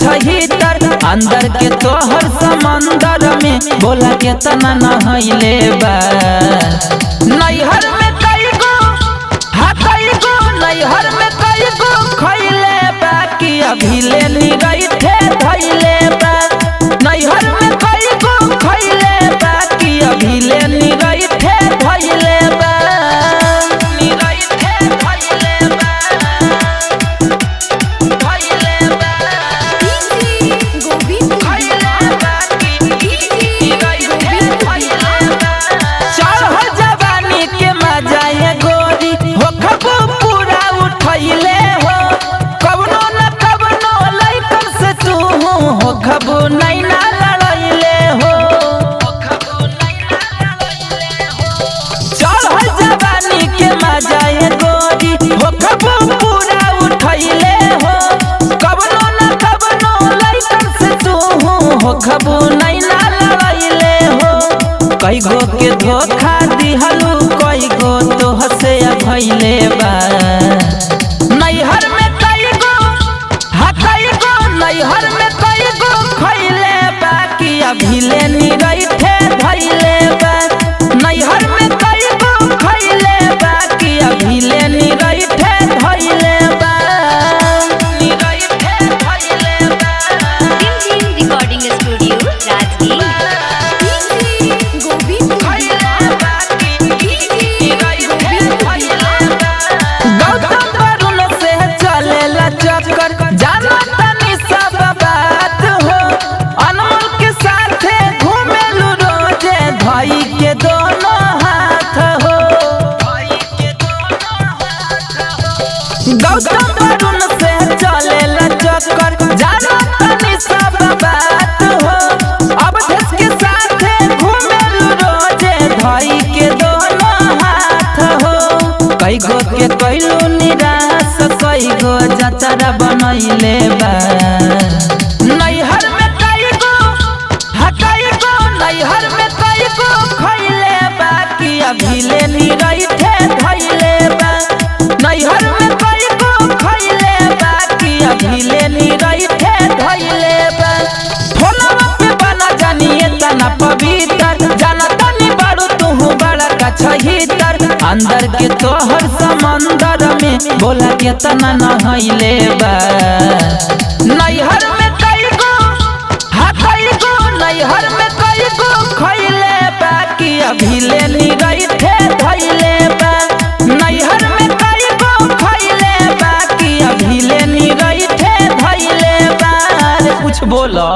छहितर अंदर के तोहर समंदर में बोला केतना नहइले बा। नैहर में कई गो नैहर में कई गो खइले बा कि अभी ले ली गई थे धइले बा। नैहर में कई गो खइले बा कि अभी ले ली गई थे धइले बा। खबू नहीं ना लड़ाइले हो कई गो के धोखा दिहलू कई गो तो हसे भइले बा। नैहर में कई गो नैहर में कई गो खइले बा कि अभी ले नी रही थे धइले बा। नैहर में कई गो खइले बा कि अभी ले नी रही थे धइले बा। गौतम वरुण से चलेला चक्कर जानो तनी सब बात हो। अब देश के साथे घूमेलू रोजे भाई के दोनों हाथ हो। कई गो के कइलू निराश कई गो जतरा बनइले बा। नैहर में कई गो नैहर में कई गो खइले बा कि अभी ले ली रही थे धइले बा। नैहर में अभी ले ली रही थे धइले बा। फोनवा पे बना जानिए तना पवित्र जाना तनी बारू तू बड़ा का छहितर अंदर के तोहर समंदर में बोला केतना नहइले बा। नैहर में कई गो नैहर में कई गो खइले बा कि अभी ले ली रही थे धइले बा। नैहर में कई गो खइले बा कि अभी ले ली रही थे धइले बा। कुछ बोला।